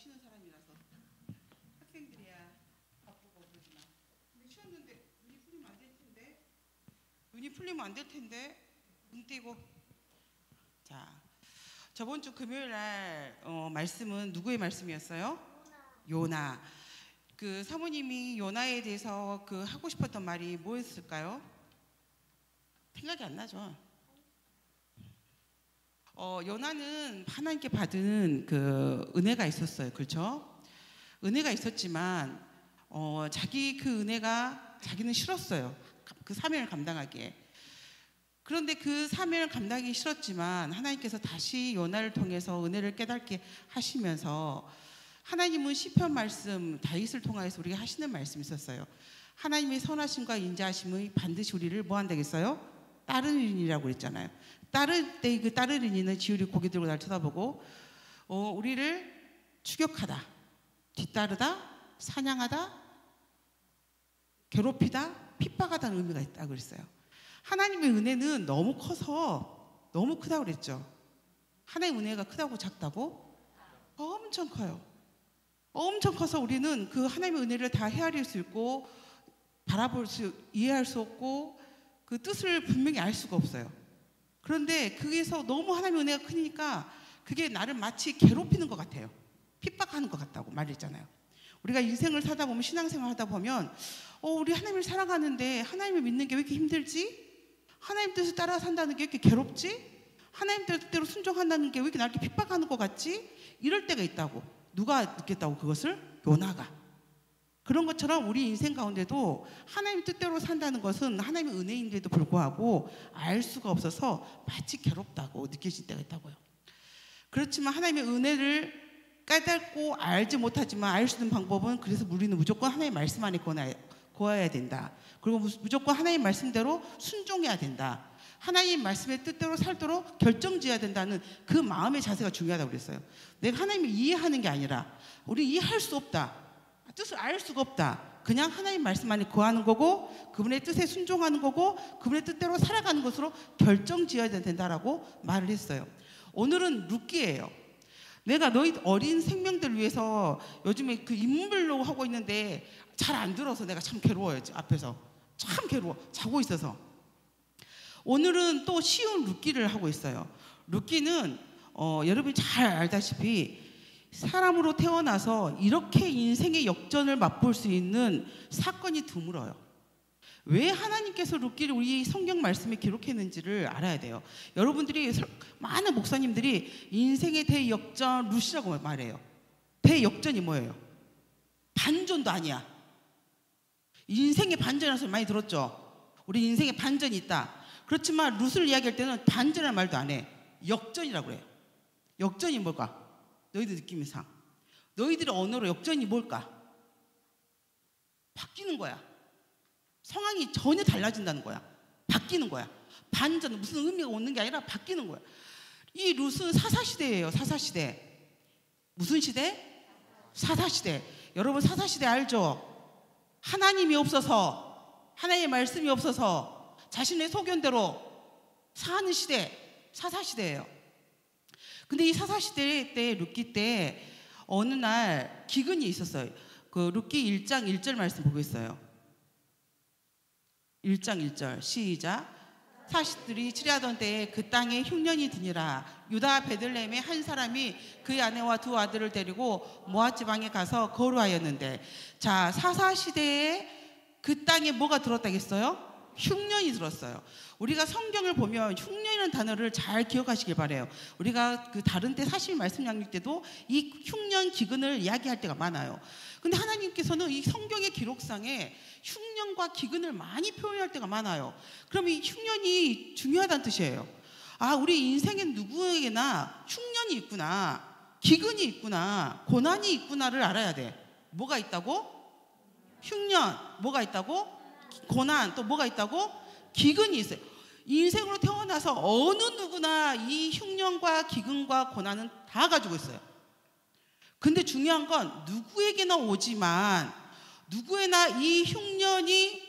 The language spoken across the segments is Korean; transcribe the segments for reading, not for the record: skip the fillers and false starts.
쉬는 사람이라서 학생들이야 바쁘고 그러지만 근데 쉬었는데 눈이 풀리면 안 될 텐데 눈 띄고 자 저번 주 금요일 날 말씀은 누구의 말씀이었어요? 요나. 그 사모님이 요나에 대해서 그 하고 싶었던 말이 뭐였을까요? 생각이 안 나죠. 요나는 하나님께 받은 그 은혜가 있었어요. 그렇죠? 은혜가 있었지만 자기 그 은혜가 자기는 싫었어요. 그 사명을 감당하기에. 그런데 그 사명을 감당하기 싫었지만 하나님께서 다시 요나를 통해서 은혜를 깨닫게 하시면서 하나님은 시편 말씀 다윗을 통하여서 우리가 하시는 말씀이 있었어요. 하나님의 선하심과 인자하심이 반드시 우리를 뭐 한다겠어요? 따르리니라고 그랬잖아요. 따를 때 그 따르리니는 지우리 고개 들고 날 쳐다보고 우리를 추격하다, 뒤따르다, 사냥하다, 괴롭히다, 핍박하다는 의미가 있다고 그랬어요. 하나님의 은혜는 너무 커서 너무 크다고 그랬죠. 하나님의 은혜가 크다고 작다고? 엄청 커요. 엄청 커서 우리는 그 하나님의 은혜를 다 헤아릴 수 있고 바라볼 수, 이해할 수 없고 그 뜻을 분명히 알 수가 없어요. 그런데 거기에서 너무 하나님의 은혜가 크니까 그게 나를 마치 괴롭히는 것 같아요. 핍박하는 것 같다고 말했잖아요. 우리가 인생을 사다 보면, 신앙생활 하다 보면 우리 하나님을 사랑하는데 하나님을 믿는 게 왜 이렇게 힘들지? 하나님 뜻을 따라 산다는 게 왜 이렇게 괴롭지? 하나님 뜻대로 순종한다는 게 왜 이렇게 나를 핍박하는 것 같지? 이럴 때가 있다고. 누가 느꼈다고? 그것을? 요나가. 그런 것처럼 우리 인생 가운데도 하나님 뜻대로 산다는 것은 하나님의 은혜인데도 불구하고 알 수가 없어서 마치 괴롭다고 느껴질 때가 있다고요. 그렇지만 하나님의 은혜를 깨닫고 알지 못하지만 알 수 있는 방법은, 그래서 우리는 무조건 하나님의 말씀 안에 거해야 된다. 그리고 무조건 하나님의 말씀대로 순종해야 된다. 하나님 말씀의 뜻대로 살도록 결정지어야 된다는 그 마음의 자세가 중요하다고 그랬어요. 내가 하나님을 이해하는 게 아니라 우리 이해할 수 없다. 뜻을 알 수가 없다. 그냥 하나님 말씀 안에 거하는 거고 그분의 뜻에 순종하는 거고 그분의 뜻대로 살아가는 것으로 결정지어야 된다라고 말을 했어요. 오늘은 룻기예요. 내가 너희 어린 생명들 위해서 요즘에 그 인물로 하고 있는데 잘 안 들어서 내가 참 괴로워요. 앞에서 참 괴로워. 자고 있어서. 오늘은 또 쉬운 룻기를 하고 있어요. 룻기는 여러분이 잘 알다시피 사람으로 태어나서 이렇게 인생의 역전을 맛볼 수 있는 사건이 드물어요. 왜 하나님께서 룻기를 우리 성경 말씀에 기록했는지를 알아야 돼요. 여러분들이, 많은 목사님들이 인생의 대역전 룻이라고 말해요. 대역전이 뭐예요? 반전도 아니야. 인생의 반전이라는 소리 많이 들었죠? 우리 인생에 반전이 있다. 그렇지만 룻을 이야기할 때는 반전이라는 말도 안 해. 역전이라고 그래요. 역전이 뭘까? 너희들 느낌상 너희들의 언어로 역전이 뭘까? 바뀌는 거야. 상황이 전혀 달라진다는 거야. 바뀌는 거야. 반전, 무슨 의미가 없는 게 아니라 바뀌는 거야. 이 룻은 사사시대예요. 사사시대. 무슨 시대? 사사시대. 여러분 사사시대 알죠? 하나님이 없어서, 하나님의 말씀이 없어서 자신의 소견대로 사는 시대, 사사시대예요. 근데 이 사사시대 때, 룻기 때 어느 날 기근이 있었어요. 그 룻기 1장 1절 말씀 보겠어요. 1장 1절 시작. 사십들이 치려하던 때에 그 땅에 흉년이 드니라. 유다 베들레헴의 한 사람이 그의 아내와 두 아들을 데리고 모압 지방에 가서 거류하였는데, 자, 사사시대에 그 땅에 뭐가 들었다겠어요? 흉년이 들었어요. 우리가 성경을 보면 흉년이라는 단어를 잘 기억하시길 바래요. 우리가 그 다른 때 사실 말씀 양육 때도 이 흉년 기근을 이야기할 때가 많아요. 근데 하나님께서는 이 성경의 기록상에 흉년과 기근을 많이 표현할 때가 많아요. 그럼 이 흉년이 중요하다는 뜻이에요. 아, 우리 인생엔 누구에게나 흉년이 있구나, 기근이 있구나, 고난이 있구나를 알아야 돼. 뭐가 있다고? 흉년. 뭐가 있다고? 고난. 또 뭐가 있다고? 기근이 있어요. 인생으로 태어나서 어느 누구나 이 흉년과 기근과 고난은 다 가지고 있어요. 근데 중요한 건 누구에게나 오지만 누구에나 이 흉년이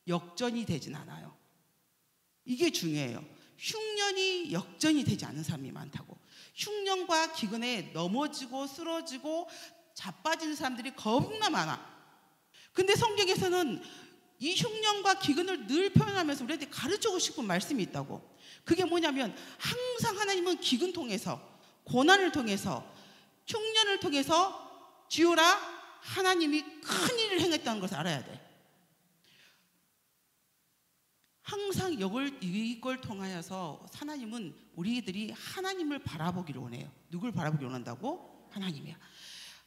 역전이 되진 않아요. 이게 중요해요. 흉년이 역전이 되지 않은 사람이 많다고. 흉년과 기근에 넘어지고 쓰러지고 자빠지는 사람들이 겁나 많아. 근데 성경에서는 이 흉년과 기근을 늘 표현하면서 우리한테 가르치고 싶은 말씀이 있다고. 그게 뭐냐면 항상 하나님은 기근 통해서, 고난을 통해서, 흉년을 통해서 지호라 하나님이 큰 일을 행했다는 것을 알아야 돼. 항상 이걸 통하여서 하나님은 우리들이 하나님을 바라보기를 원해요. 누굴 바라보기를 원한다고? 하나님이야.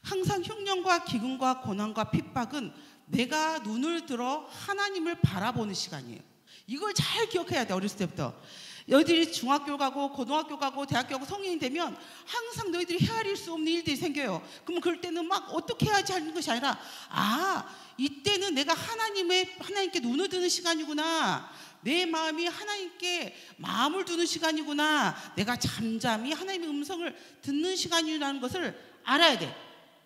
항상 흉년과 기근과 고난과 핍박은 내가 눈을 들어 하나님을 바라보는 시간이에요. 이걸 잘 기억해야 돼. 어렸을 때부터. 너희들이 중학교 가고 고등학교 가고 대학교 가고 성인이 되면 항상 너희들이 헤아릴 수 없는 일들이 생겨요. 그러면 그럴 때는 막 어떻게 해야지 하는 것이 아니라, 이때는 내가 하나님께 눈을 드는 시간이구나. 내 마음이 하나님께 마음을 두는 시간이구나. 내가 잠잠히 하나님의 음성을 듣는 시간이라는 것을 알아야 돼.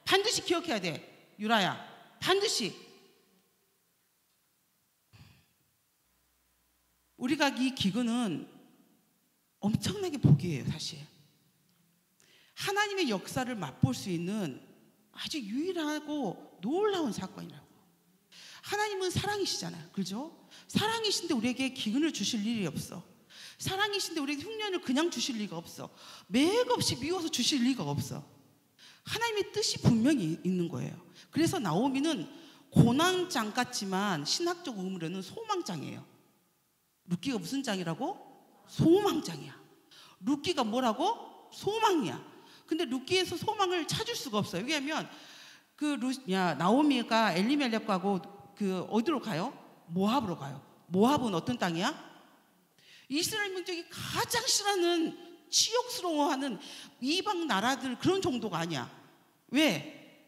반드시 기억해야 돼. 유라야, 반드시. 우리가 이 기근은 엄청나게 복이에요. 사실 하나님의 역사를 맛볼 수 있는 아주 유일하고 놀라운 사건이라고. 하나님은 사랑이시잖아요. 그죠? 사랑이신데 우리에게 기근을 주실 일이 없어. 사랑이신데 우리에게 흉년을 그냥 주실 리가 없어. 맥없이 미워서 주실 리가 없어. 하나님의 뜻이 분명히 있는 거예요. 그래서 나오미는 고난장 같지만 신학적 의미로는 소망장이에요. 룻기가 무슨 장이라고? 소망장이야. 룻기가 뭐라고? 소망이야. 근데 룻기에서 소망을 찾을 수가 없어요. 왜냐하면 나오미가 엘리멜렉하고 어디로 가요? 모압으로 가요. 모압은 어떤 땅이야? 이스라엘 민족이 가장 싫어하는, 치욕스러워하는 이방 나라들 그런 정도가 아니야. 왜?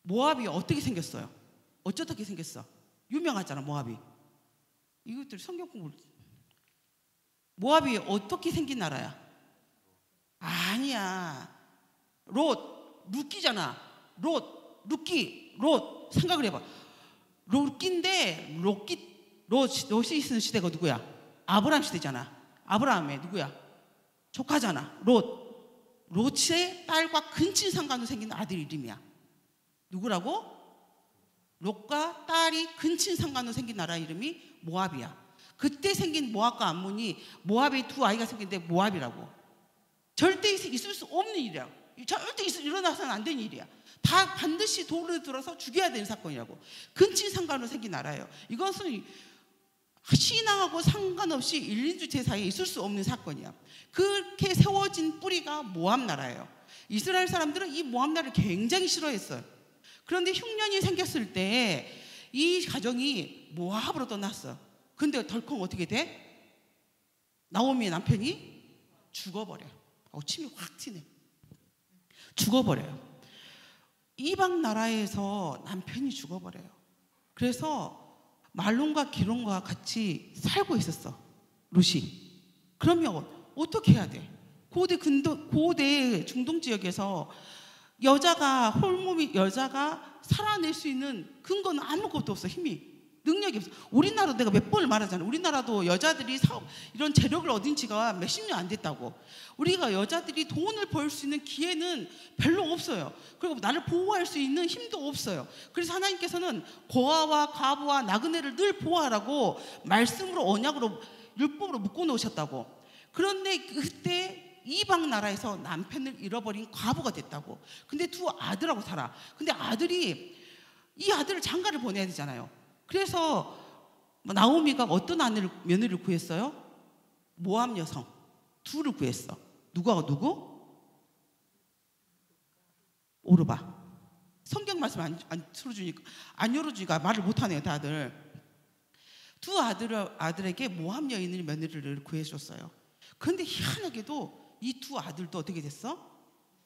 모압이 어떻게 생겼어요? 어떻게 생겼어? 유명하잖아, 모압이. 이것들 성경 공부를. 모압이 어떻게 생긴 나라야? 아니야. 룻기잖아. 룻기. 생각을 해봐. 룻기인데 롯이 있는 시대가 누구야? 아브라함 시대잖아. 아브라함의 누구야? 조카잖아. 롯의 딸과 근친 상관으로 생긴 아들 이름이야. 누구라고? 롯과 딸이 근친 상관으로 생긴 나라 이름이 모압이야. 그때 생긴 모압과 암몬이, 모압의 두 아이가 생긴데 모압이라고. 절대 있을 수 없는 일이야. 절대 일어나서는 안 되는 일이야. 다 반드시 돌을 들어서 죽여야 되는 사건이라고. 근친 상관으로 생긴 나라예요. 이것은 신앙하고 상관없이 일인주 제사에 있을 수 없는 사건이야. 그렇게 세워진 뿌리가 모압 나라예요. 이스라엘 사람들은 이 모압 나라를 굉장히 싫어했어요. 그런데 흉년이 생겼을 때 이 가정이 모압으로 떠났어. 근데 덜컹 어떻게 돼? 나오미의 남편이 죽어버려요. 침이 확 튀네. 죽어버려요. 이방 나라에서 남편이 죽어버려요. 그래서 말론과 기론과 같이 살고 있었어, 룻이. 그러면 어떻게 해야 돼? 고대 중동 지역에서 여자가 살아낼 수 있는 근거는 아무것도 없어. 능력이 없어. 우리나라도 내가 몇 번을 말하잖아. 우리나라도 여자들이 이런 재력을 얻은 지가 몇십 년 안 됐다고. 우리가 여자들이 돈을 벌 수 있는 기회는 별로 없어요. 그리고 나를 보호할 수 있는 힘도 없어요. 그래서 하나님께서는 고아와 과부와 나그네를 늘 보호하라고 말씀으로, 언약으로, 율법으로 묶어 놓으셨다고. 그런데 그때 이방 나라에서 남편을 잃어버린 과부가 됐다고. 근데 두 아들하고 살아. 근데 이 아들을 장가를 보내야 되잖아요. 그래서 나오미가 어떤 며느리를 구했어요? 모압 여성 둘을 구했어. 누구? 오르바. 성경 말씀 안 열어주니까 말을 못하네요, 다들. 두 아들에게 모압 여인을 며느리를 구해줬어요. 그런데 희한하게도 이 두 아들도 어떻게 됐어?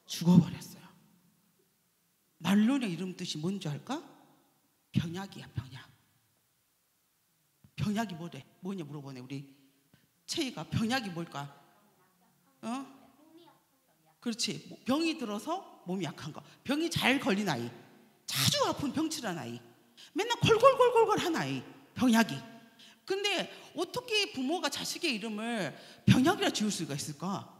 죽어버렸어요. 말론의 이름 뜻이 뭔지 알까? 병약이야, 병약. 병약이 뭐냐 물어보네, 우리 채희가. 병약이 뭘까? 그렇지. 병이 들어서 몸이 약한 거. 병이 잘 걸린 아이. 자주 아픈 병치란 아이. 맨날 골골골골골 한 아이. 병약이. 근데 어떻게 부모가 자식의 이름을 병약이라 지을 수가 있을까?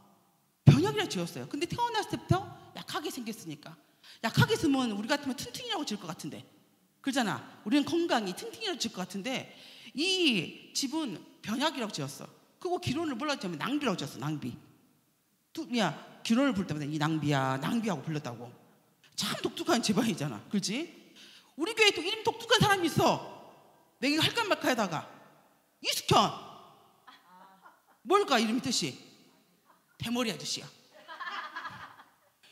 변약이라 지었어요. 근데 태어났을 때부터 약하게 생겼으니까. 약하게 있으면 우리 같으면 튼튼이라고 지을 것 같은데, 그러잖아. 우리는 건강히 튼튼이라고 지을 것 같은데 이 집은 변약이라고 지었어. 그리고 기론을 뭐라고 지으면 낭비라고 지었어. 낭비. 야, 기론을 부를 때마다 이 낭비야, 낭비하고 불렀다고. 참 독특한 집안이잖아, 그렇지? 우리 교회에 또 이름 독특한 사람이 있어. 내가 할까 말까 하다가 이숙현. 뭘까 이름이 뜻이? 대머리 아저씨야.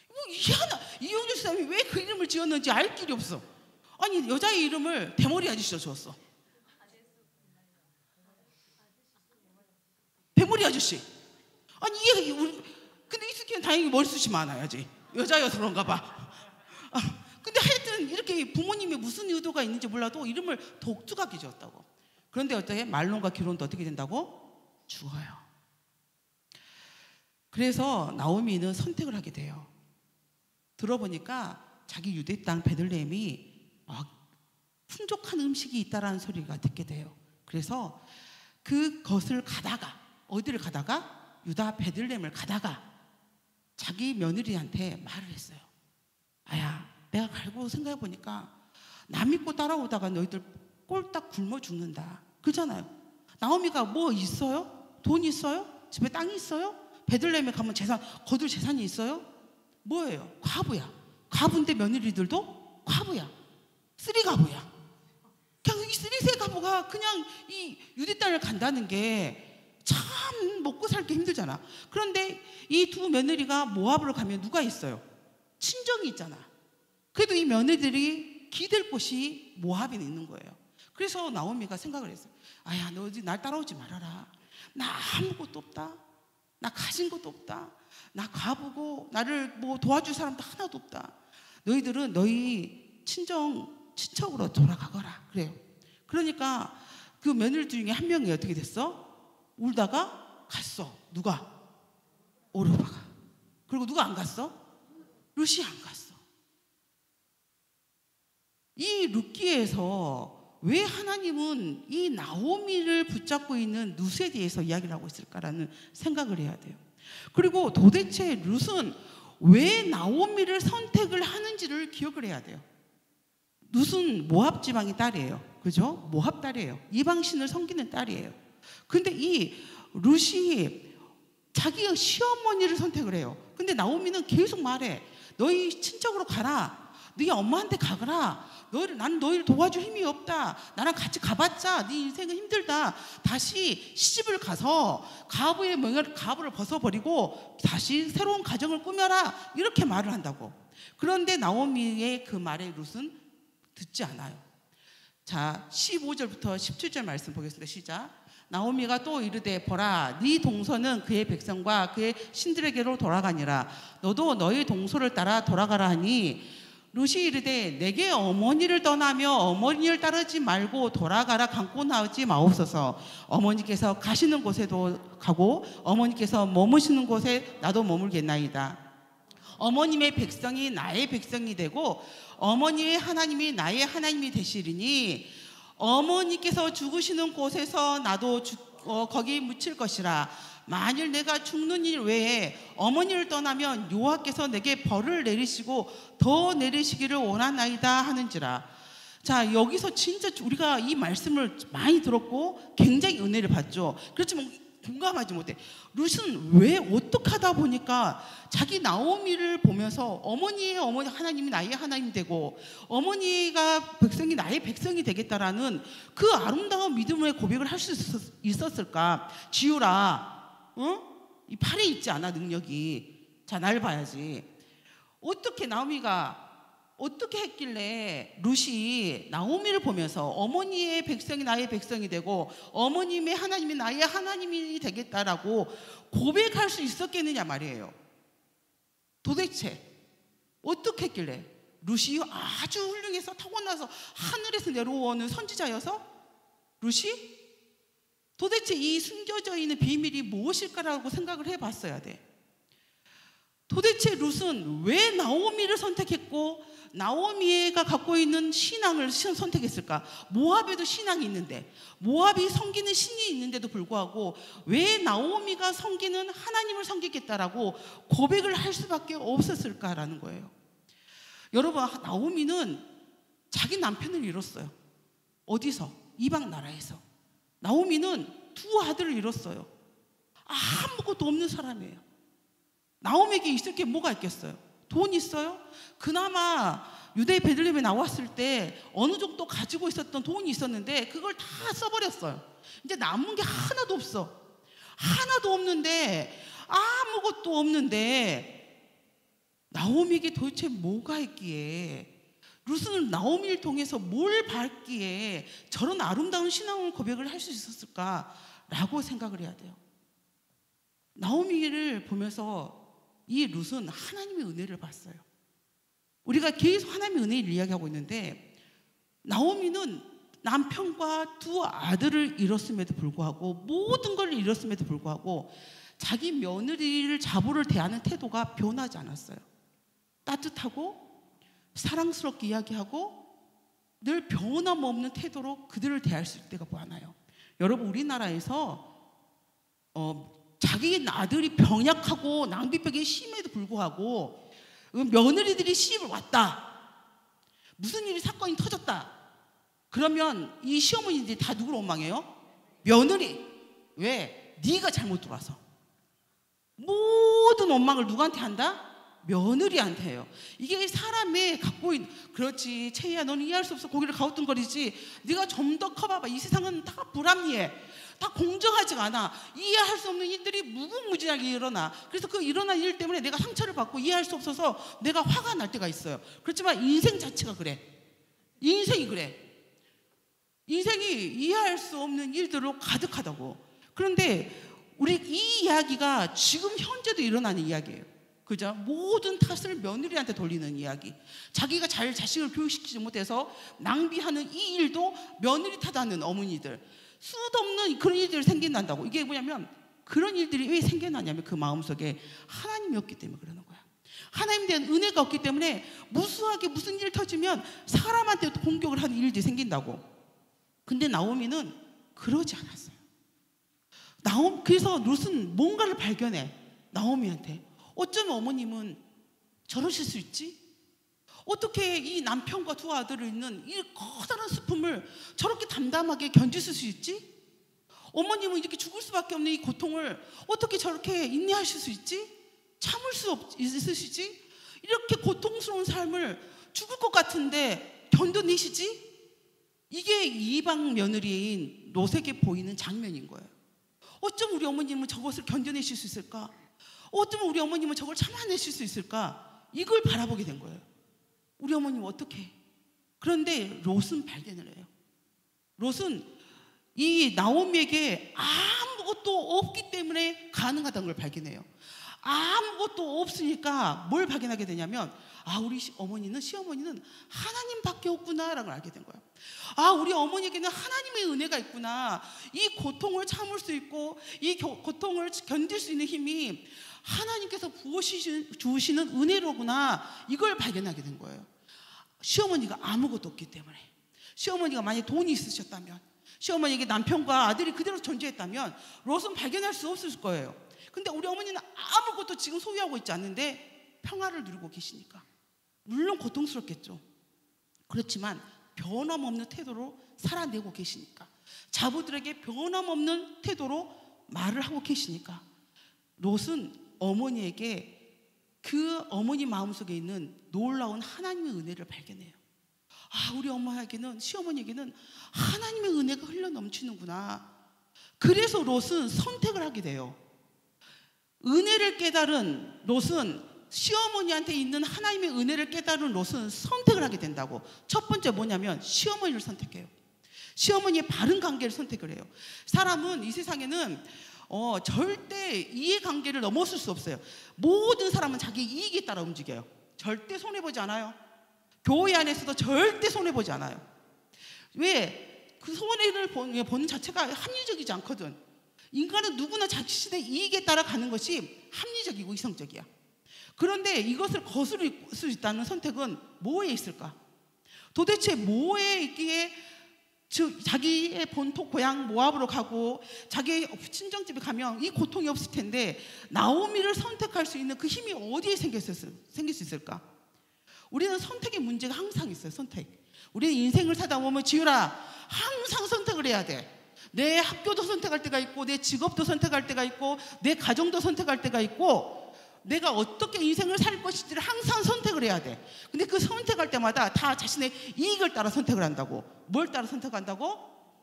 뭐 희한하. 이용준 사람이 왜 그 이름을 지었는지 알 길이 없어. 아니, 여자의 이름을 대머리 아저씨로 지었어. 대머리 아저씨. 아니, 이게 우리, 근데 이숙현 다행히 머리숱이 많아야지. 여자여서 그런가 봐. 근데 하여튼 이렇게 부모님이 무슨 의도가 있는지 몰라도 이름을 독특하게 지었다고. 그런데 어떻게 말론과 기론도 어떻게 된다고? 죽어요. 그래서 나오미는 선택을 하게 돼요. 들어보니까 자기 유대 땅 베들레헴이 풍족한 음식이 있다라는 소리가 듣게 돼요. 그래서 그것을 가다가, 어디를 가다가? 유다 베들레헴을 가다가 자기 며느리한테 말을 했어요. 아야, 내가 갈고 생각해보니까 남 믿고 따라오다가 너희들 꼴딱 굶어 죽는다. 그러잖아요. 나오미가 뭐 있어요? 돈 있어요? 집에 땅이 있어요? 베들레헴에 가면 거둘 재산이 있어요? 뭐예요? 과부야. 과부인데 며느리들도 과부야. 쓰리가부야. 그냥 이 쓰리세 가부가 그냥 이 유대 땅을 간다는 게 참 먹고 살기 힘들잖아. 그런데 이 두 며느리가 모압으로 가면 누가 있어요? 친정이 있잖아. 그래도 이 며느리들이 기댈 곳이 모압에 있는 거예요. 그래서 나오미가 생각을 했어요. 아야, 너 날 따라오지 말아라. 나 아무것도 없다. 나 가진 것도 없다. 나 과부고 나를 뭐 도와줄 사람도 하나도 없다. 너희들은 너희 친척으로 돌아가거라. 그래요. 그러니까 그 며느리들 중에 한 명이 어떻게 됐어? 울다가 갔어. 누가? 오르바가. 그리고 누가 안 갔어? 룻이 안 갔어. 이 룻기에서 왜 하나님은 이 나오미를 붙잡고 있는 룻에 대해서 이야기를 하고 있을까라는 생각을 해야 돼요. 그리고 도대체 룻은 왜 나오미를 선택을 하는지를 기억을 해야 돼요. 룻은 모압 지방의 딸이에요. 그죠? 모압 딸이에요. 이방신을 섬기는 딸이에요. 근데 이 룻이 자기 시어머니를 선택을 해요. 근데 나오미는 계속 말해. 너희 친척으로 가라. 네 엄마한테 가거라. 난 너희를 도와줄 힘이 없다. 나랑 같이 가봤자 네 인생은 힘들다. 다시 시집을 가서 가부의 명예를 가부를 벗어버리고 다시 새로운 가정을 꾸며라. 이렇게 말을 한다고. 그런데 나오미의 그 말에 룻은 듣지 않아요. 자, 15절부터 17절 말씀 보겠습니다. 시작. 나오미가 또 이르되 보라, 네 동서는 그의 백성과 그의 신들에게로 돌아가니라. 너도 너희 동서를 따라 돌아가라 하니 룻이 이르되 내게 어머니를 떠나며 어머니를 따르지 말고 돌아가라 강고 나오지 마옵소서. 어머니께서 가시는 곳에도 가고 어머니께서 머무시는 곳에 나도 머물겠나이다. 어머님의 백성이 나의 백성이 되고 어머니의 하나님이 나의 하나님이 되시리니 어머니께서 죽으시는 곳에서 나도 거기 묻힐 것이라. 만일 내가 죽는 일 외에 어머니를 떠나면 여호와께서 내게 벌을 내리시고 더 내리시기를 원하나이다 하는지라. 자, 여기서 진짜 우리가 이 말씀을 많이 들었고 굉장히 은혜를 받죠. 그렇지만 공감하지 못해. 룻은 왜 어떻게 하다 보니까 자기 나오미를 보면서 어머니의 어머니 하나님이 나의 하나님 되고 어머니가 백성이 나의 백성이 되겠다라는 그 아름다운 믿음의 고백을 할 수 있었을까? 지우라, 응? 이 팔에 있지 않아 능력이. 자, 날 봐야지. 어떻게 나오미가 어떻게 했길래 룻이 나오미를 보면서 어머니의 백성이 나의 백성이 되고 어머님의 하나님이 나의 하나님이 되겠다라고 고백할 수 있었겠느냐 말이에요. 도대체 어떻게 했길래? 룻이 아주 훌륭해서 타고나서 하늘에서 내려오는 선지자여서? 룻이? 도대체 이 숨겨져 있는 비밀이 무엇일까라고 생각을 해봤어야 돼. 도대체 룻은 왜 나오미를 선택했고 나오미가 갖고 있는 신앙을 선택했을까? 모압에도 신앙이 있는데, 모압이 섬기는 신이 있는데도 불구하고 왜 나오미가 섬기는 하나님을 섬기겠다라고 고백을 할 수밖에 없었을까라는 거예요. 여러분, 나오미는 자기 남편을 잃었어요. 어디서? 이방 나라에서. 나오미는 두 아들을 잃었어요. 아무것도 없는 사람이에요. 나오미에게 있을 게 뭐가 있겠어요? 돈 있어요? 그나마 유대 베들레헴에 나왔을 때 어느 정도 가지고 있었던 돈이 있었는데 그걸 다 써버렸어요. 이제 남은 게 하나도 없어. 하나도 없는데, 아무것도 없는데 나오미에게 도대체 뭐가 있기에, 룻은 나오미를 통해서 뭘 받기에 저런 아름다운 신앙 고백을 할 수 있었을까라고 생각을 해야 돼요. 나오미를 보면서 이 룻은 하나님의 은혜를 봤어요. 우리가 계속 하나님의 은혜를 이야기하고 있는데, 나오미는 남편과 두 아들을 잃었음에도 불구하고, 모든 걸 잃었음에도 불구하고 자기 며느리를 자부를 대하는 태도가 변하지 않았어요. 따뜻하고 사랑스럽게 이야기하고 늘 변함없는 태도로 그들을 대할 수 있을 때가 많아요. 여러분, 우리나라에서 자기 아들이 병약하고 낭비병이 심해도 불구하고 며느리들이 시집을 왔다, 무슨 일이 사건이 터졌다, 그러면 이 시어머니들이 다 누구를 원망해요? 며느리. 왜? 네가 잘못 들어와서. 모든 원망을 누구한테 한다? 며느리한테 해요. 이게 사람의 갖고 있는, 그렇지 채희야, 너는 이해할 수 없어, 고개를 가우뚱거리지. 네가 좀 더 커봐봐. 이 세상은 다 불합리해, 다 공정하지가 않아. 이해할 수 없는 일들이 무궁무진하게 일어나. 그래서 그 일어난 일 때문에 내가 상처를 받고 이해할 수 없어서 내가 화가 날 때가 있어요. 그렇지만 인생 자체가 그래. 인생이 그래. 인생이 이해할 수 없는 일들로 가득하다고. 그런데 우리 이 이야기가 지금 현재도 일어나는 이야기예요. 그죠? 모든 탓을 며느리한테 돌리는 이야기. 자기가 잘 자식을 교육시키지 못해서 낭비하는 이 일도 며느리 탓하는 어머니들. 수도 없는 그런 일들이 생겨난다고. 이게 뭐냐면, 그런 일들이 왜 생겨나냐면 그 마음속에 하나님이 없기 때문에 그러는 거야. 하나님에 대한 은혜가 없기 때문에 무수하게 무슨 일 터지면 사람한테 공격을 하는 일들이 생긴다고. 근데 나오미는 그러지 않았어요. 그래서 룻은 뭔가를 발견해. 나오미한테. 어쩌면 어머님은 저러실 수 있지? 어떻게 이 남편과 두 아들을 있는 이 커다란 슬픔을 저렇게 담담하게 견디실 수 있지? 어머님은 이렇게 죽을 수밖에 없는 이 고통을 어떻게 저렇게 인내하실 수 있지? 참을 수 있으시지? 이렇게 고통스러운 삶을 죽을 것 같은데 견뎌내시지? 이게 이방 며느리인 롯에게 보이는 장면인 거예요. 어쩜 우리 어머님은 저것을 견뎌내실 수 있을까? 어쩌면 우리 어머님은 저걸 참아내실 수 있을까? 이걸 바라보게 된 거예요. 우리 어머님 어떻게? 그런데 롯은 발견을 해요. 롯은 이 나오미에게 아무것도 없기 때문에 가능하다는 걸 발견해요. 아무것도 없으니까 뭘 발견하게 되냐면, 우리 시어머니는 하나님밖에 없구나라는 걸 알게 된 거예요. 우리 어머니에게는 하나님의 은혜가 있구나. 이 고통을 참을 수 있고 이 고통을 견딜 수 있는 힘이 하나님께서 주시는 은혜로구나. 이걸 발견하게 된 거예요. 시어머니가 아무것도 없기 때문에. 시어머니가 만약에 돈이 있으셨다면, 시어머니에게 남편과 아들이 그대로 존재했다면 롯은 발견할 수 없을 거예요. 근데 우리 어머니는 아무것도 지금 소유하고 있지 않는데 평화를 누리고 계시니까 물론 고통스럽겠죠. 그렇지만 변함없는 태도로 살아내고 계시니까, 자부들에게 변함없는 태도로 말을 하고 계시니까 롯은 어머니에게 그 어머니 마음속에 있는 놀라운 하나님의 은혜를 발견해요. 우리 엄마에게는, 시어머니에게는 하나님의 은혜가 흘러 넘치는구나. 그래서 롯은 선택을 하게 돼요. 은혜를 깨달은 롯은, 시어머니한테 있는 하나님의 은혜를 깨달은 롯은 선택을 하게 된다고. 첫 번째 뭐냐면 시어머니를 선택해요. 시어머니의 바른 관계를 선택을 해요. 사람은 이 세상에는 절대 이해관계를 넘어설 수 없어요. 모든 사람은 자기 이익에 따라 움직여요. 절대 손해보지 않아요. 교회 안에서도 절대 손해보지 않아요. 왜? 그 손해를 보는 자체가 합리적이지 않거든. 인간은 누구나 자신의 이익에 따라 가는 것이 합리적이고 이성적이야. 그런데 이것을 거스를 수 있다는 선택은 뭐에 있을까? 도대체 뭐에 있기에 자기의 본토 고향 모압으로 가고 자기의 친정집에 가면 이 고통이 없을 텐데 나오미를 선택할 수 있는 그 힘이 어디에 생길 수 있을까? 우리는 선택의 문제가 항상 있어요. 선택. 우리는 인생을 사다 보면 지율아 항상 선택을 해야 돼. 내 학교도 선택할 때가 있고 내 직업도 선택할 때가 있고 내 가정도 선택할 때가 있고 내가 어떻게 인생을 살 것인지를 항상 선택을 해야 돼. 근데 그 선택할 때마다 다 자신의 이익을 따라 선택을 한다고. 뭘 따라 선택한다고?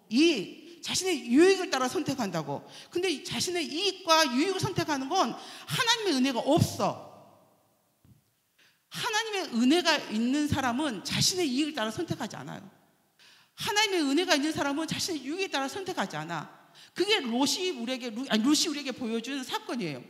이익. 자신의 유익을 따라 선택한다고. 근데 자신의 이익과 유익을 선택하는 건 하나님의 은혜가 없어. 하나님의 은혜가 있는 사람은 자신의 이익을 따라 선택하지 않아요. 하나님의 은혜가 있는 사람은 자신의 유익에 따라 선택하지 않아. 그게 루시 우리에게 보여준 사건이에요.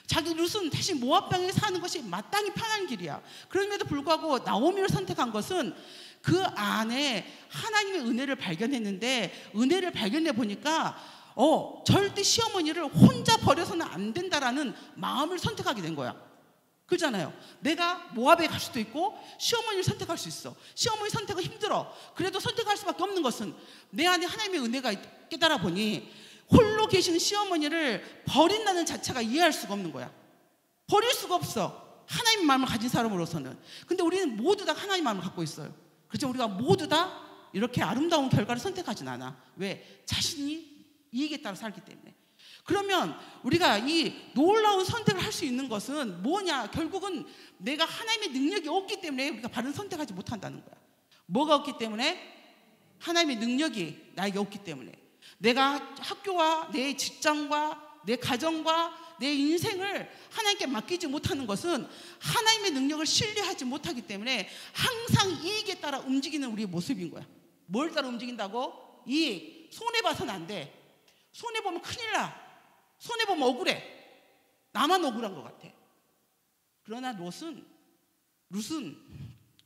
자기 룻은 다시 모압 땅에 사는 것이 마땅히 편한 길이야. 그럼에도 불구하고 나오미를 선택한 것은 그 안에 하나님의 은혜를 발견했는데, 은혜를 발견해 보니까 절대 시어머니를 혼자 버려서는 안 된다라는 마음을 선택하게 된 거야. 그렇잖아요. 내가 모압에 갈 수도 있고 시어머니를 선택할 수 있어. 시어머니 선택은 힘들어. 그래도 선택할 수밖에 없는 것은 내 안에 하나님의 은혜가 깨달아 보니 홀로 계시는 시어머니를 버린다는 자체가 이해할 수가 없는 거야. 버릴 수가 없어. 하나님 마음을 가진 사람으로서는. 근데 우리는 모두 다 하나님 마음을 갖고 있어요. 그렇죠? 우리가 모두 다 이렇게 아름다운 결과를 선택하진 않아. 왜? 자신이 이익에 따라 살기 때문에. 그러면 우리가 이 놀라운 선택을 할 수 있는 것은 뭐냐? 결국은 내가 하나님의 능력이 없기 때문에 우리가 바른 선택하지 못한다는 거야. 뭐가 없기 때문에? 하나님의 능력이 나에게 없기 때문에. 내가 학교와 내 직장과 내 가정과 내 인생을 하나님께 맡기지 못하는 것은 하나님의 능력을 신뢰하지 못하기 때문에 항상 이익에 따라 움직이는 우리의 모습인 거야. 뭘 따라 움직인다고? 이익. 손해봐서는 안 돼. 손해보면 큰일 나. 손해보면 억울해. 나만 억울한 것 같아. 그러나 룻은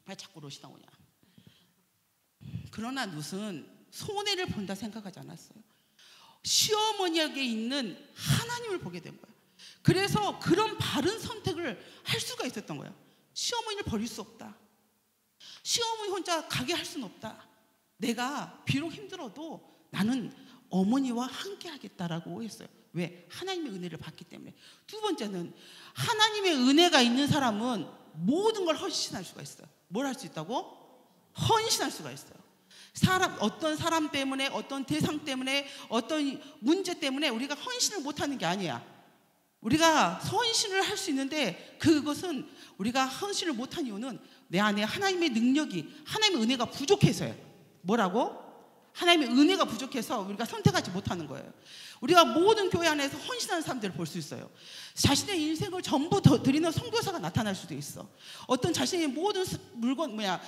왜 자꾸 롯이 나오냐? 그러나 룻은 손해를 본다 생각하지 않았어요. 시어머니에게 있는 하나님을 보게 된 거야. 그래서 그런 바른 선택을 할 수가 있었던 거야. 시어머니를 버릴 수 없다. 시어머니 혼자 가게 할 수는 없다. 내가 비록 힘들어도 나는 어머니와 함께 하겠다라고 했어요. 왜? 하나님의 은혜를 받기 때문에. 두 번째는 하나님의 은혜가 있는 사람은 모든 걸 헌신할 수가 있어요. 뭘 할 수 있다고? 헌신할 수가 있어요. 어떤 사람 때문에, 어떤 대상 때문에, 어떤 문제 때문에 우리가 헌신을 못하는 게 아니야. 우리가 헌신을 할 수 있는데 그것은 우리가 헌신을 못한 이유는 내 안에 하나님의 능력이, 하나님의 은혜가 부족해서요. 뭐라고? 하나님의 은혜가 부족해서 우리가 선택하지 못하는 거예요. 우리가 모든 교회 안에서 헌신하는 사람들을 볼 수 있어요. 자신의 인생을 전부 드리는 선교사가 나타날 수도 있어. 어떤 자신의 모든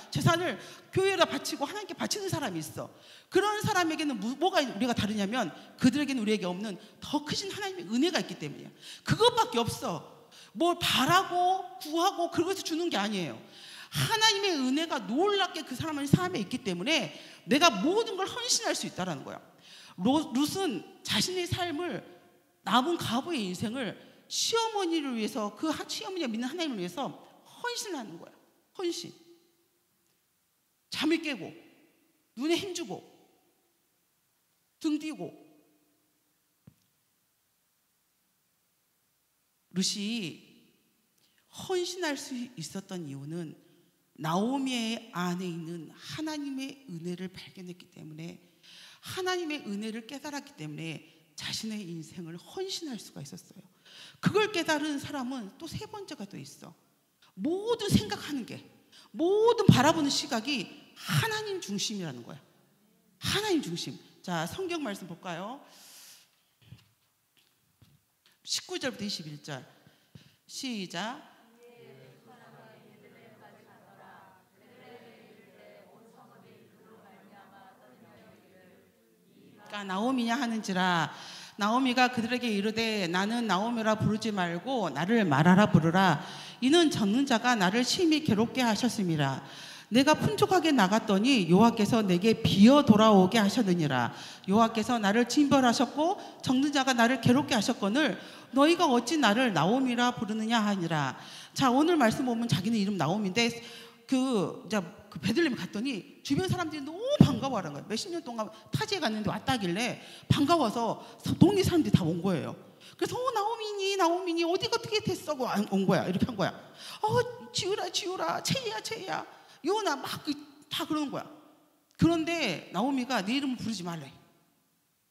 재산을 교회에다 바치고 하나님께 바치는 사람이 있어. 그런 사람에게는 뭐가 우리가 다르냐면 그들에게는 우리에게 없는 더 크신 하나님의 은혜가 있기 때문이야. 그것밖에 없어. 뭘 바라고 구하고 그것을 주는 게 아니에요. 하나님의 은혜가 놀랍게 그 사람에 있기 때문에 내가 모든 걸 헌신할 수 있다는 거야. 룻은 자신의 삶을, 남은 가부의 인생을 시어머니를 위해서, 그 시어머니가 믿는 하나님을 위해서 헌신하는 거야. 헌신. 잠을 깨고 눈에 힘주고 등 뒤고. 룻이 헌신할 수 있었던 이유는 나오미의 안에 있는 하나님의 은혜를 발견했기 때문에, 하나님의 은혜를 깨달았기 때문에 자신의 인생을 헌신할 수가 있었어요. 그걸 깨달은 사람은 또 세 번째가 또 있어. 모든 생각하는 게, 모든 바라보는 시각이 하나님 중심이라는 거야. 하나님 중심. 자, 성경 말씀 볼까요? 19절부터 21절 시작. 나오미냐 하는지라. 나오미가 그들에게 이르되 나는 나오미라 부르지 말고 나를 마라라 부르라. 이는 젖는 자가 나를 심히 괴롭게 하셨음이라. 내가 풍족하게 나갔더니 여호와께서 내게 비어 돌아오게 하셨느니라. 여호와께서 나를 징벌하셨고 젖는 자가 나를 괴롭게 하셨거늘 너희가 어찌 나를 나오미라 부르느냐 하니라. 자, 오늘 말씀 보면 자기는 이름 나옴인데 그 베들레헴에 갔더니 주변 사람들이 너무 반가워하는 거예요. 몇십 년 동안 타지에 갔는데 왔다 하길래 반가워서 동네 사람들이 다 온 거예요. 그래서 나오미니 어디가 어떻게 됐어? 온 거야. 이렇게 한 거야. 지우라 채희야 요나 막 다 그러는 거야. 그런데 나오미가 네 이름을 부르지 말래.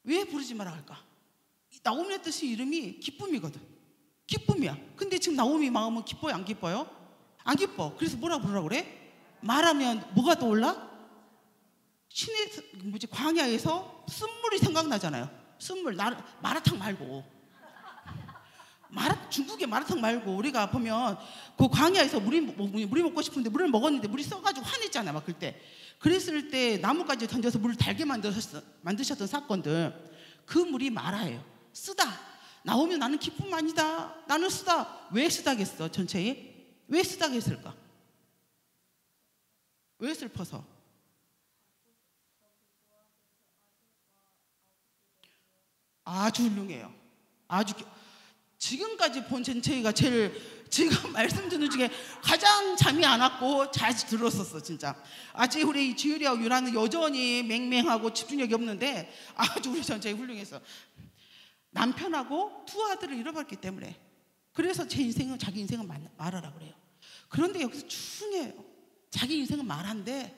왜 부르지 말라 할까? 나오미의 뜻이 이름이 기쁨이거든. 기쁨이야. 근데 지금 나오미 마음은 기뻐요, 안 기뻐요? 안 기뻐. 그래서 뭐라 부르라고 그래? 말하면 뭐가 떠올라? 광야에서 쓴물이 생각나잖아요. 쓴물, 마라탕 말고. 중국의 마라탕 말고 우리가 보면 그 광야에서 물이 먹고 싶은데 물을 먹었는데 물이 써가지고 화냈잖아, 막 그때. 그랬을 때 나뭇가지 던져서 물을 달게 만드셨던 사건들, 그 물이 마라예요. 쓰다. 나오면 나는 기쁨 아니다. 나는 쓰다. 왜 쓰다겠어? 전체에 왜 쓰다겠을까? 왜 슬퍼서? 아주 훌륭해요. 지금까지 본 전체가 제일 지금 말씀 듣는 중에 가장 잠이 안 왔고 잘 들었었어, 진짜. 아직 우리 지율이하고 유라는 여전히 맹맹하고 집중력이 없는데 아주 우리 전체가 훌륭했어. 남편하고 두 아들을 잃어버렸기 때문에. 그래서 자기 인생은 말하라 그래요. 그런데 여기서 중요해요. 자기 인생은 말한데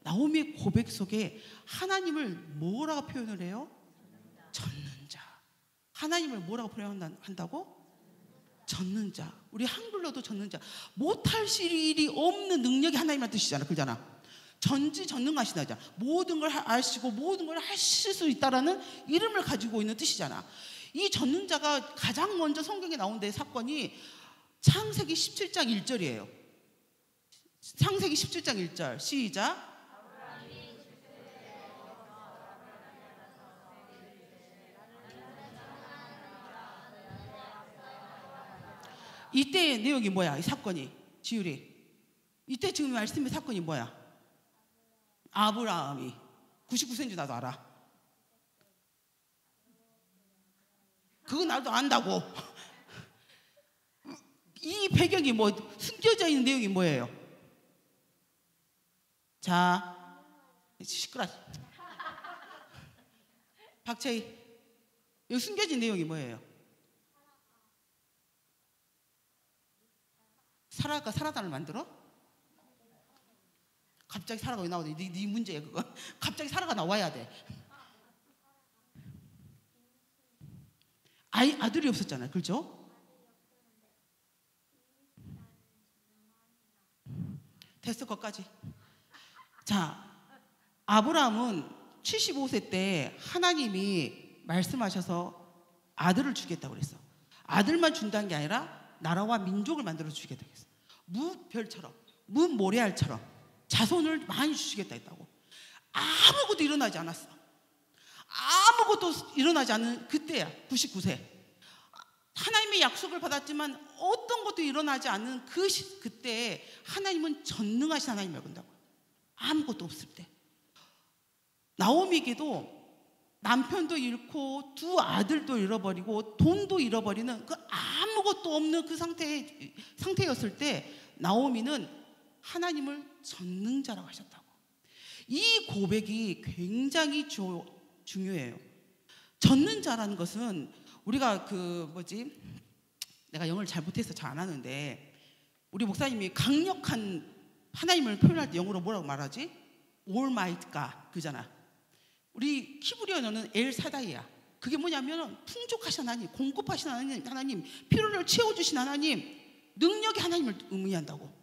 나오미의 고백 속에 하나님을 뭐라고 표현을 해요? 젖는 자. 하나님을 뭐라고 표현한다고? 젖는 자. 우리 한글로도 젖는 자. 못할 일이 없는 능력이 하나님의 뜻이잖아. 그잖아. 전지전능하시다. 모든 걸 아시고 모든 걸 하실 수 있다라는 이름을 가지고 있는 뜻이잖아. 이 젖는 자가 가장 먼저 성경에 나온 데 사건이 창세기 17장 1절이에요. 창세기 17장 1절 시작. 이때의 내용이 뭐야? 이 사건이 지율이 이때 지금 말씀의 사건이 뭐야? 아브라함이 99세인 줄 나도 알아. 그거 나도 안다고. 이 배경이 뭐 숨겨져 있는 내용이 뭐예요? 자, 시끄러. 박채희, 여기 숨겨진 내용이 뭐예요? 사라가 사라단을 만들어? 갑자기 사라가 왜 나오니? 네 문제야 그거. 갑자기 사라가 나와야 돼. 아들이 없었잖아요, 그렇죠? 됐어, 거기까지. 자, 아브라함은 75세 때 하나님이 말씀하셔서 아들을 주겠다고 그랬어. 아들만 준다는 게 아니라 나라와 민족을 만들어 주시겠다고 했어. 무별처럼, 무모래알처럼 자손을 많이 주시겠다 했다고. 아무것도 일어나지 않았어. 아무것도 일어나지 않은 그때야, 99세. 하나님의 약속을 받았지만 어떤 것도 일어나지 않는 그때 하나님은 전능하신 하나님을 본다고요. 아무것도 없을 때. 나오미에게도 남편도 잃고 두 아들도 잃어버리고 돈도 잃어버리는 그 아무것도 없는 그 상태였을 때 나오미는 하나님을 전능자라고 하셨다고. 이 고백이 굉장히 중요해요. 전능자라는 것은 우리가 내가 영어를 잘 못해서 잘 안 하는데 우리 목사님이 강력한 하나님을 표현할 때 영어로 뭐라고 말하지? Almighty God 그잖아. 우리 히브리어는 엘사다이야. 그게 뭐냐면 풍족하신 하나님, 공급하신 하나님, 필요를 채워주신 하나님, 능력의 하나님을 의미한다고.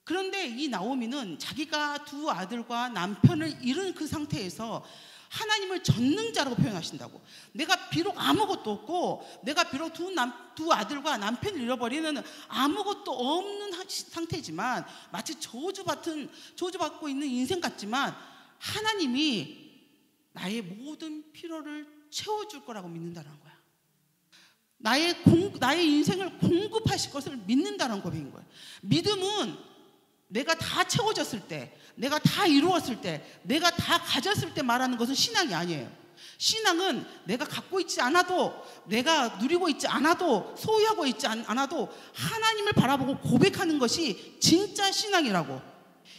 그런데 이 나오미는 자기가 두 아들과 남편을 잃은 그 상태에서 하나님을 전능자라고 표현하신다고. 내가 비록 아무것도 없고 내가 비록 두 아들과 남편을 잃어버리는 아무것도 없는 상태지만 마치 저주받고 있는 인생 같지만 하나님이 나의 모든 필요를 채워줄 거라고 믿는다는 거야. 나의 인생을 공급하실 것을 믿는다는 고백인 거야. 믿음은 내가 다 채워졌을 때, 내가 다 이루었을 때, 내가 다 가졌을 때 말하는 것은 신앙이 아니에요. 신앙은 내가 갖고 있지 않아도, 내가 누리고 있지 않아도, 소유하고 있지 않아도 하나님을 바라보고 고백하는 것이 진짜 신앙이라고.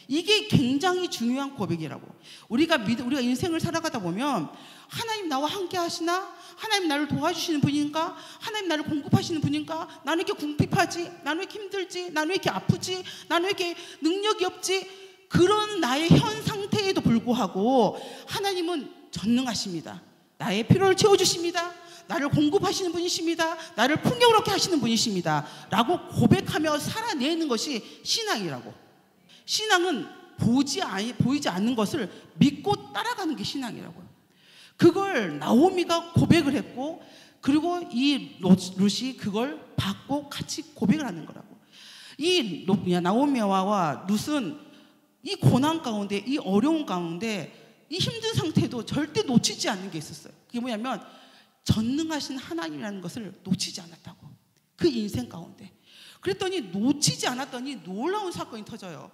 이게 굉장히 중요한 고백이라고. 우리가 인생을 살아가다 보면 하나님 나와 함께 하시나? 하나님 나를 도와주시는 분인가? 하나님 나를 공급하시는 분인가? 나는 왜 이렇게 궁핍하지? 나는 왜 이렇게 힘들지? 나는 왜 이렇게 아프지? 나는 왜 이렇게 능력이 없지? 그런 나의 현 상태에도 불구하고 하나님은 전능하십니다. 나의 필요를 채워주십니다. 나를 공급하시는 분이십니다. 나를 풍요롭게 하시는 분이십니다. 라고 고백하며 살아내는 것이 신앙이라고. 신앙은 보이지 않는 것을 믿고 따라가는 게 신앙이라고요. 그걸 나오미가 고백을 했고, 그리고 이 룻이 그걸 받고 같이 고백을 하는 거라고. 이 나오미와 룻은 이 고난 가운데, 이 어려운 가운데, 이 힘든 상태도 절대 놓치지 않는 게 있었어요. 그게 뭐냐면 전능하신 하나님이라는 것을 놓치지 않았다고. 그 인생 가운데. 그랬더니 놓치지 않았더니 놀라운 사건이 터져요.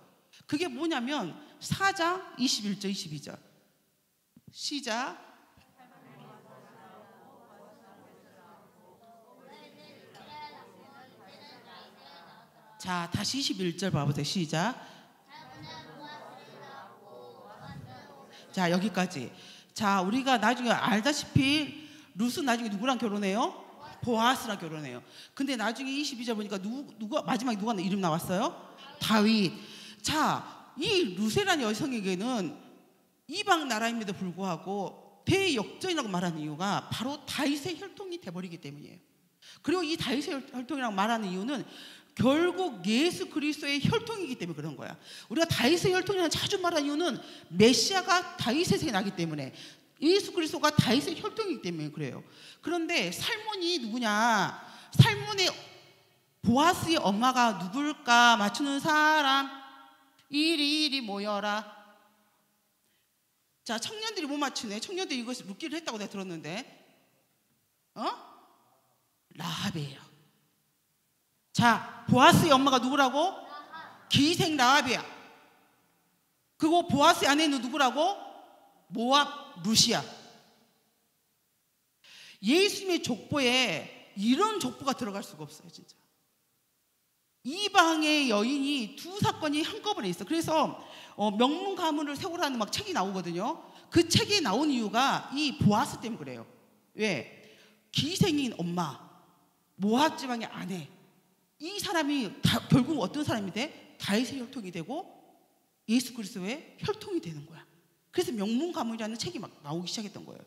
그게 뭐냐면 4장 21절 22절 시작. 자, 다시 21절 봐보세요. 시작. 자, 여기까지. 자, 우리가 나중에 알다시피 룻은 나중에 누구랑 결혼해요? 보아스랑 결혼해요. 근데 나중에 22절 보니까 누가 마지막에 누가 이름 나왔어요? 다윗. 자, 이 룻이라는 여성에게는 이방 나라임에도 불구하고 대역전이라고 말하는 이유가 바로 다윗의 혈통이 돼버리기 때문이에요. 그리고 이 다윗의 혈통이라고 말하는 이유는 결국 예수 그리스도의 혈통이기 때문에 그런 거야. 우리가 다윗의 혈통이라는 자주 말하는 이유는 메시아가 다윗에서 나기 때문에, 예수 그리스도가 다윗의 혈통이기 때문에 그래요. 그런데 살몬이 누구냐? 살몬의 보아스의 엄마가 누굴까 맞추는 사람? 이리 모여라. 자, 청년들이 못 맞추네. 청년들이 이것을 묻기를 했다고 내가 들었는데, 라합이에요. 자, 보아스의 엄마가 누구라고? 기생 라합이야. 그리고 보아스의 아내는 누구라고? 모압 룻이야. 예수님의 족보에 이런 족보가 들어갈 수가 없어요, 진짜. 이방의 여인이 두 사건이 한꺼번에 있어. 그래서 명문 가문을 세우라는 막 책이 나오거든요. 그 책에 나온 이유가 이 보아스 때문에 그래요. 왜? 기생인 엄마, 모압 지방의 아내, 이 사람이 결국 어떤 사람이 돼? 다윗의 혈통이 되고 예수 그리스도의 혈통이 되는 거야. 그래서 명문 가문이라는 책이 막 나오기 시작했던 거예요.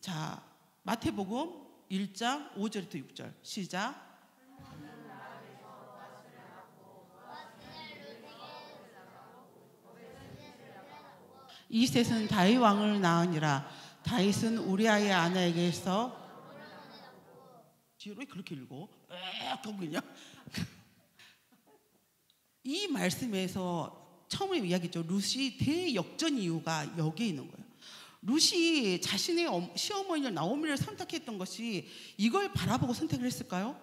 자, 마태복음 1장 5절부터 6절 시작. 이셋은 다윗 왕을 낳으니라. 다윗은 우리아의 아내에게서 뒤로 그렇게 읽어? 그냥 이 말씀에서 처음에 이야기했죠. 룻이 대역전 이유가 여기에 있는 거예요. 룻이 자신의 시어머니를 나오미를 선택했던 것이 이걸 바라보고 선택을 했을까요?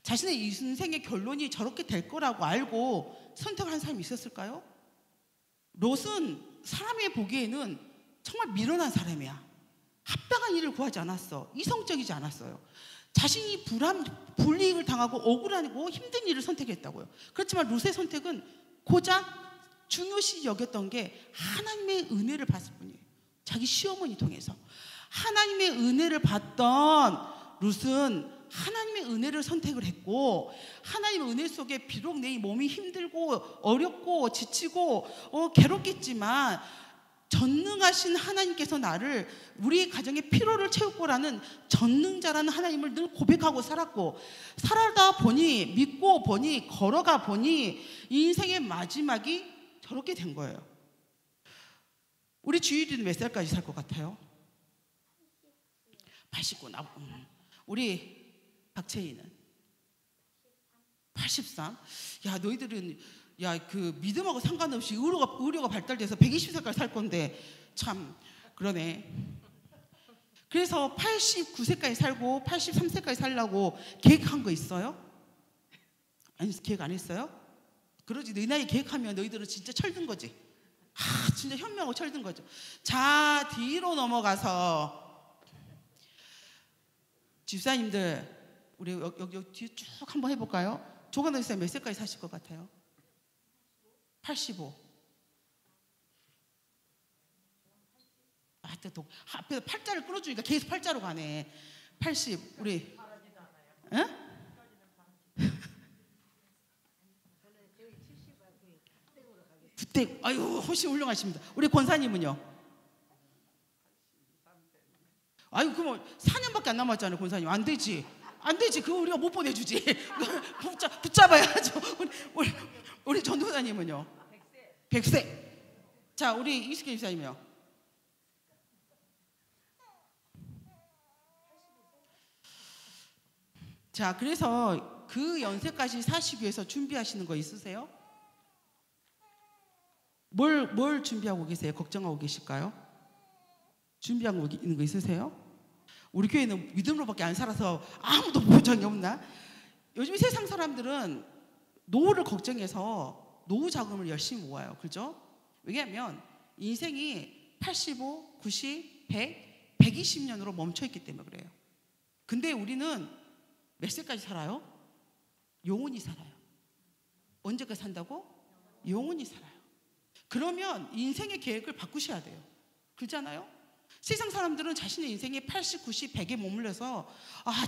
자신의 인생의 결론이 저렇게 될 거라고 알고 선택한 사람이 있었을까요? 롯은 사람이 보기에는 정말 미련한 사람이야. 합당한 일을 구하지 않았어. 이성적이지 않았어요. 자신이 불이익을 당하고 억울하고 힘든 일을 선택했다고요. 그렇지만 룻의 선택은 고작 중요시 여겼던 게 하나님의 은혜를 봤을 뿐이에요. 자기 시어머니 통해서 하나님의 은혜를 받던 룻은 하나님의 은혜를 선택을 했고, 하나님의 은혜 속에 비록 내 몸이 힘들고 어렵고 지치고 괴롭겠지만 전능하신 하나님께서 나를, 우리 가정의 필요를 채울 거라는 전능자라는 하나님을 늘 고백하고 살았고, 살아다 보니, 믿고 보니, 걸어가 보니 인생의 마지막이 저렇게 된 거예요. 우리 주일이는 몇 살까지 살 것 같아요? 89. 우리 박채희는 83. 야, 너희들은 그 믿음하고 상관없이 의료가 발달돼서 120살까지 살 건데 참 그러네. 그래서 89세까지 살고 83세까지 살려고 계획한 거 있어요? 아니, 계획 안 했어요? 그러지. 너희 나이 계획하면 너희들은 진짜 철든 거지. 진짜 현명하고 철든 거죠. 자, 뒤로 넘어가서 집사님들, 우리 여기 뒤에 쭉 한번 해볼까요? 조관우 집사님 몇 세까지 사실 것 같아요? 85. 앞에서 팔자를 끊어주니까 계속 팔자로 가네. 80. 우리 응? 그때 아유 훨씬 훌륭하십니다. 우리 권사님은요? 아유 그럼 4년밖에 안 남았잖아요. 권사님 안 되지. 안 되지. 그거 우리가 못 보내주지. 붙잡아야죠. 우리 전도사님은요? 100세. 자, 우리 이수경 집사님이요? 자, 그래서 그 연세까지 사시기 위해서 준비하시는 거 있으세요? 뭘 준비하고 계세요? 걱정하고 계실까요? 준비하고 있는 거 있으세요? 우리 교회는 믿음으로밖에 안 살아서 아무도 보장이 없나? 요즘 세상 사람들은 노후를 걱정해서 노후 자금을 열심히 모아요. 그죠? 왜냐하면 인생이 85, 90, 100, 120년으로 멈춰있기 때문에 그래요. 근데 우리는 몇 세까지 살아요? 영원히 살아요. 언제까지 산다고? 영원히 살아요. 그러면 인생의 계획을 바꾸셔야 돼요. 그렇잖아요? 세상 사람들은 자신의 인생에 80, 90, 100에 머물러서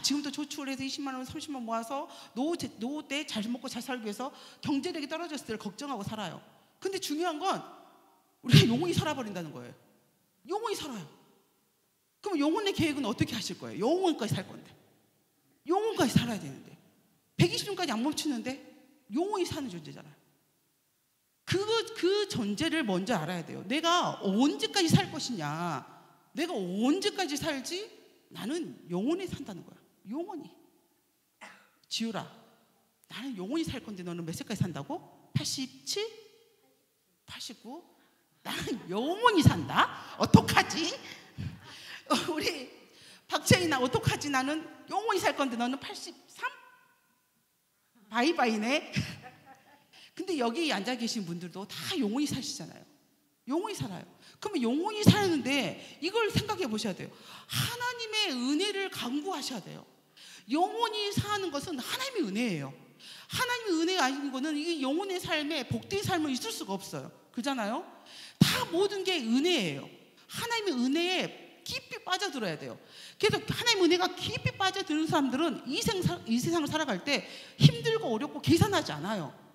지금부터 저축을 해서 20만 원, 30만 원 모아서 노후 때 잘 먹고 잘 살기 위해서 경제력이 떨어졌을 때를 걱정하고 살아요. 근데 중요한 건 우리가 영원히 살아버린다는 거예요. 영원히 살아요. 그럼 영혼의 계획은 어떻게 하실 거예요? 영원까지 살 건데. 영원까지 살아야 되는데 120년까지 안 멈추는데 영원히 사는 존재잖아요. 그 존재를 먼저 알아야 돼요. 내가 언제까지 살 것이냐. 내가 언제까지 살지? 나는 영원히 산다는 거야. 영원히. 지우라, 나는 영원히 살 건데 너는 몇 세까지 산다고? 87? 89? 나는 영원히 산다? 어떡하지? 우리 박채인아 어떡하지? 나는 영원히 살 건데 너는 83? 바이바이네. 근데 여기 앉아 계신 분들도 다 영원히 사시잖아요. 영원히 살아요. 그러면 영원히 사는데 이걸 생각해 보셔야 돼요. 하나님의 은혜를 강구하셔야 돼요. 영원히 사는 것은 하나님의 은혜예요. 하나님의 은혜가 아닌 거는 이게 영혼의 삶에 복된 삶은 있을 수가 없어요. 그렇잖아요? 다 모든 게 은혜예요. 하나님의 은혜에 깊이 빠져들어야 돼요. 그래서 하나님의 은혜가 깊이 빠져드는 사람들은 이 세상을 살아갈 때 힘들고 어렵고 계산하지 않아요.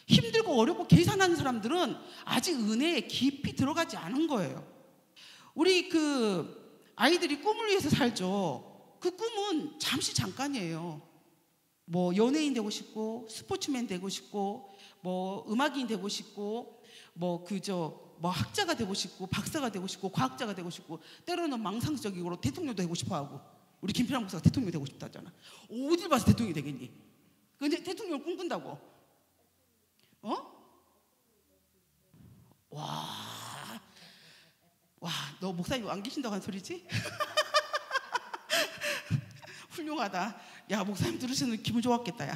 힘들고 어렵고 계산하는 사람들은 아직 은혜에 깊이 들어가지 않은 거예요. 우리 아이들이 꿈을 위해서 살죠. 그 꿈은 잠시 잠깐이에요. 뭐 연예인 되고 싶고 스포츠맨 되고 싶고 뭐 음악인 되고 싶고 뭐 학자가 되고 싶고 박사가 되고 싶고 과학자가 되고 싶고 때로는 망상적으로 대통령도 되고 싶어하고 우리 김필환 목사가 대통령 되고 싶다잖아. 어딜 봐서 대통령이 되겠니? 근데 대통령을 꿈꾼다고. 너 목사님 안 계신다고 한 소리지? 훌륭하다. 야, 목사님 들으시는 기분 좋았겠다. 야.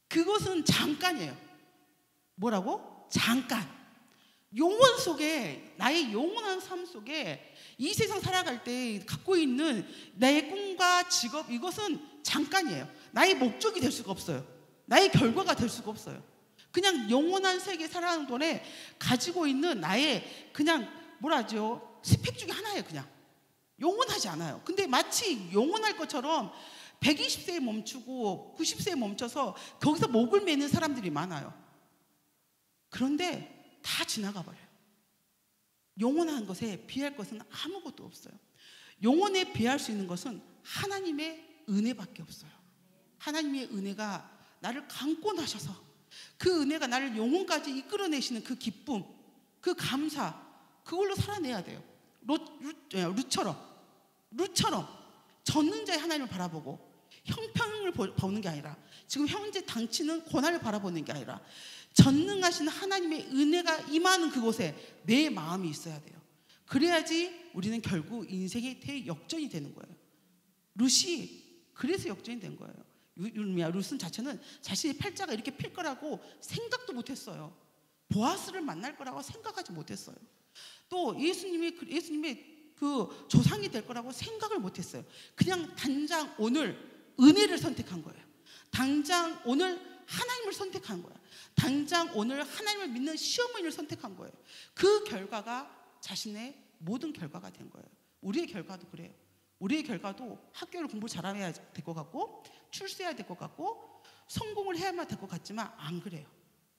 그것은 잠깐이에요. 뭐라고? 잠깐. 영혼 속에, 나의 영원한 삶 속에 이 세상 살아갈 때 갖고 있는 나의 꿈과 직업, 이것은 잠깐이에요. 나의 목적이 될 수가 없어요. 나의 결과가 될 수가 없어요. 그냥 영원한 세계 살아가는 동안에 가지고 있는 나의 그냥 스펙 중에 하나예요. 그냥 영원하지 않아요. 근데 마치 영원할 것처럼 120세에 멈추고 90세에 멈춰서 거기서 목을 매는 사람들이 많아요. 그런데 다 지나가 버려요. 영원한 것에 비할 것은 아무것도 없어요. 영원에 비할 수 있는 것은 하나님의 은혜밖에 없어요. 하나님의 은혜가 나를 감고 나셔서 그 은혜가 나를 영혼까지 이끌어내시는 그 기쁨, 그 감사, 그걸로 살아내야 돼요. 룻처럼 전능자의 하나님을 바라보고 형편을 보는 게 아니라 지금 현재 당치는 고난을 바라보는 게 아니라 전능하신 하나님의 은혜가 임하는 그곳에 내 마음이 있어야 돼요. 그래야지 우리는 결국 인생의 대역전이 되는 거예요. 룻이 그래서 역전이 된 거예요. 룻은 자체는 자신의 팔자가 이렇게 필 거라고 생각도 못했어요. 보아스를 만날 거라고 생각하지 못했어요. 또 예수님의 그 조상이 될 거라고 생각을 못했어요. 그냥 당장 오늘 은혜를 선택한 거예요. 당장 오늘 하나님을 선택한 거예요. 당장 오늘 하나님을 믿는 시어머니를 선택한 거예요. 그 결과가 자신의 모든 결과가 된 거예요. 우리의 결과도 그래요. 우리의 결과도 학교를 공부 잘해야 될 것 같고, 출세해야 될 것 같고, 성공을 해야만 될 것 같지만 안 그래요.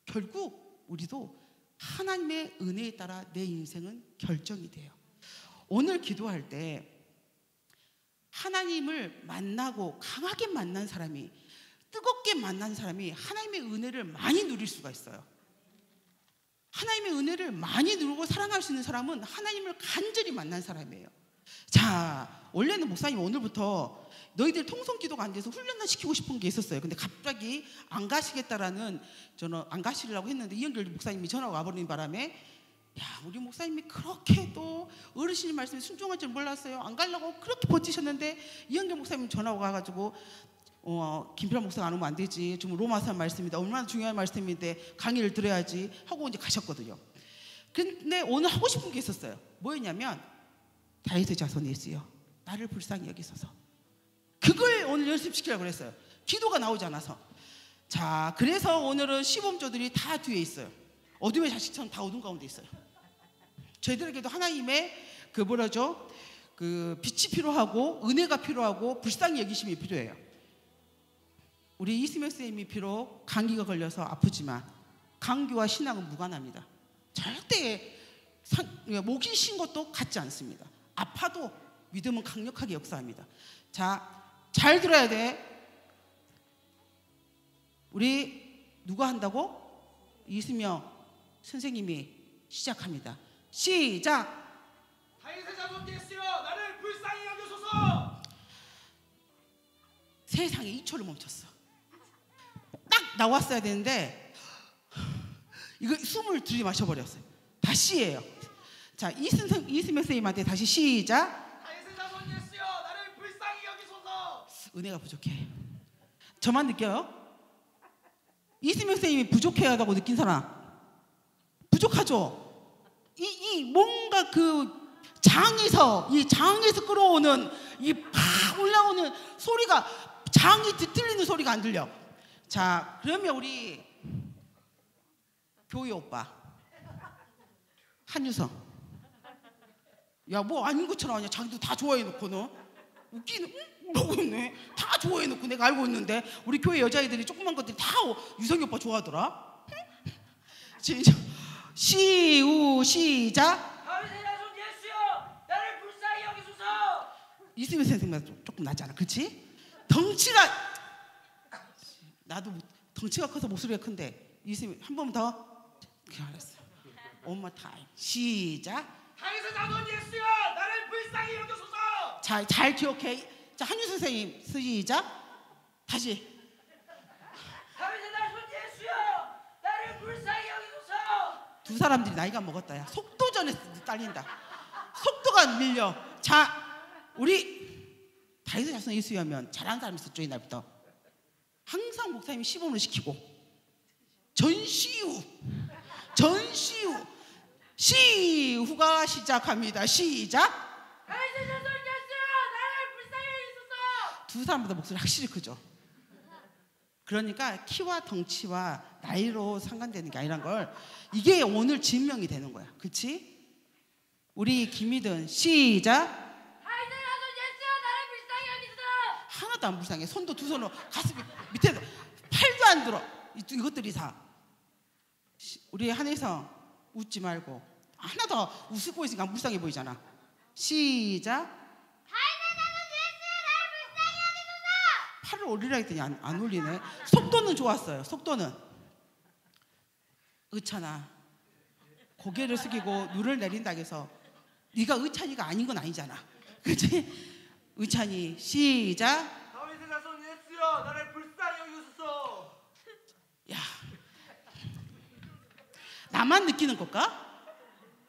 결국 우리도 하나님의 은혜에 따라 내 인생은 결정이 돼요. 오늘 기도할 때 하나님을 만나고 강하게 만난 사람이, 뜨겁게 만난 사람이 하나님의 은혜를 많이 누릴 수가 있어요. 하나님의 은혜를 많이 누리고 사랑할 수 있는 사람은 하나님을 간절히 만난 사람이에요. 자, 원래는 목사님 오늘부터 너희들 통성기도가 안 돼서 훈련을 시키고 싶은 게 있었어요. 근데 갑자기 안 가시겠다라는, 저는 안 가시려고 했는데 이영결 목사님이 전화가 와버리는 바람에, 야, 우리 목사님이 그렇게도 어르신의 말씀에 순종할 줄 몰랐어요. 안 가려고 그렇게 버티셨는데 이영결 목사님 전화가 와가지고, 김필환 목사가 안 오면 안 되지. 지금 로마서 말씀인데 얼마나 중요한 말씀인데 강의를 들어야지 하고 이제 가셨거든요. 근데 오늘 하고 싶은 게 있었어요. 뭐였냐면, 다윗의 자손 예수여, 나를 불쌍히 여기소서. 그걸 오늘 연습시키려고 그랬어요. 기도가 나오지 않아서. 자, 그래서 오늘은 시범조들이 다 뒤에 있어요. 어둠의 자식처럼 다 어둠 가운데 있어요. 저희들에게도 하나님의 그 뭐라죠? 그 빛이 필요하고 은혜가 필요하고 불쌍히 여기심이 필요해요. 우리 이수명 선생님이 비록 감기가 걸려서 아프지만 감기와 신앙은 무관합니다. 절대 목이 쉰 것도 같지 않습니다. 아파도 믿음은 강력하게 역사합니다. 자, 잘 들어야 돼. 우리 누가 한다고? 이수명 선생님이 시작합니다. 시작. 다윗의 자손 예수여, 나를 불쌍히 여기소서. 세상에 2초를 멈췄어. 딱 나왔어야 되는데 이거 숨을 들이마셔버렸어요. 다시 해요. 자, 이수명 선생님한테 다시 시작. 다윗의 자손 예수여, 나를 불쌍히 여기소서. 은혜가 부족해. 저만 느껴요? 이수명 선생님이 부족해하다고 느낀 사람 부족하죠? 이 뭔가 그 장에서 끌어오는 이 팍 올라오는 소리가, 장이 뒤틀리는 소리가 안 들려. 자, 그러면 우리 교회 오빠 한유성, 야, 뭐 아닌 것처럼 하냐. 자기도 다 좋아해 놓고는 웃기는, 뭐고 있네. 다 좋아해 놓고 내가 알고 있는데 우리 교회 여자애들이 조그만 것들이 다 유성이 오빠 좋아하더라. 시작. 다윗의 자손 예수여, 나를 불쌍히 여기소서. 이수민 선생님보다 조금 낫잖아, 그렇지? 덩치가, 나도 덩치가 커서 목소리가 큰데 이수민 한 번 더. 알았어. 엄마 타임. 시작. 다윗의 자손 예수여, 나를 불쌍히 여기소서. 자, 잘 기억해. 자, 한유 선생님 시작. 다시. 다윗의 자손 예수여, 나를 불쌍히 여기소서. 두 사람들이 나이가 먹었다. 야, 속도전에 딸린다. 속도가 밀려. 자, 우리 다윗의 자손 예수여 하면 잘하는 사람이 있었죠, 이날부터. 항상 목사님이 시범을 시키고 전시후 시후가 시작합니다. 시작. 다윗의 자손 예수여, 나를 불쌍히 여기소서. 두 사람보다 목소리 확실히 크죠. 그러니까 키와 덩치와 나이로 상관되는 게 아니란 걸, 이게 오늘 증명이 되는 거야. 그치? 우리 김희든 시작. 다윗의 자손 예수여, 나를 불쌍히 여기소서. 하나도 안 불쌍해. 손도 두 손으로 가슴 밑에, 팔도 안 들어. 이것들이 다. 우리 한혜성 웃지 말고. 하나도 웃을 거 있으니까 안 불쌍해 보이잖아. 시작. 다윗의 자손 예수여, 나를 불쌍히 여기소서. 팔을 올리라 했더니 안 올리네. 속도는 좋았어요. 속도는. 의찬아, 고개를 숙이고 눈을 내린다 해서 네가 의찬이가 아닌 건 아니잖아. 그렇지? 의찬이 시작. 다윗의 자손 예수여, 나를 불쌍히 여기소서. 야, 나만 느끼는 걸까?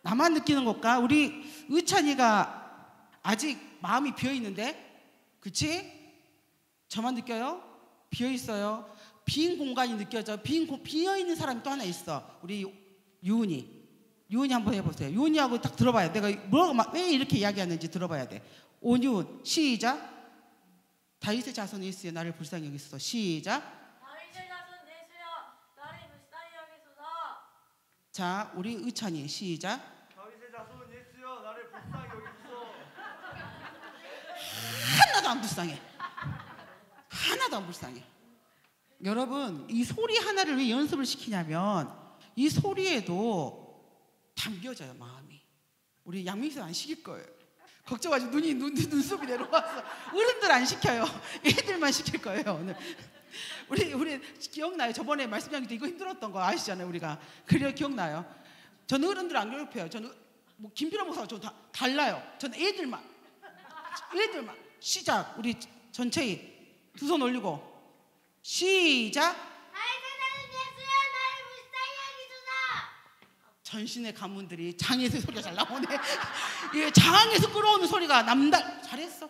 나만 느끼는 걸까? 우리 의찬이가 아직 마음이 비어 있는데, 그치? 저만 느껴요? 비어 있어요. 빈 공간이 느껴져. 비어 있는 사람이 또 하나 있어. 우리 유은이 한번 해보세요. 유은이하고 딱 들어봐야 돼. 내가 뭐라고 왜 이렇게 이야기하는지 들어봐야 돼. 온유은 시작. 다윗의 자손 예수여 나를 불쌍히 여기소서. 시작. 다윗의 자손 예수여 나를 불쌍히 여기소서. 자, 우리 의찬이 시작. 다윗의 자손 예수여 나를 불쌍히 여기소서. 하나도 안 불쌍해. 하나도 안 불쌍해. 여러분, 이 소리 하나를 왜 연습을 시키냐면 이 소리에도 담겨져요, 마음이. 우리 양민수 안 시킬 거예요. 걱정하지. 눈썹이 내려와서. 어른들 안 시켜요. 애들만 시킬 거예요, 오늘. 우리 기억나요? 저번에 말씀 나눌 때 이거 힘들었던 거 아시잖아요, 우리가. 그래요, 기억나요? 저는 어른들 안 괴롭혀요. 저는 뭐 김필호 목사가 저 달라요. 저는 애들만. 시작. 우리 전체히 두 손 올리고 시작. 다윗의 자손 예수여 나를 불쌍히 여기소서. 전신의 가문들이 장에서 소리가 잘 나오네. 예, 장에서 끌어오는 소리가 남달. 잘했어.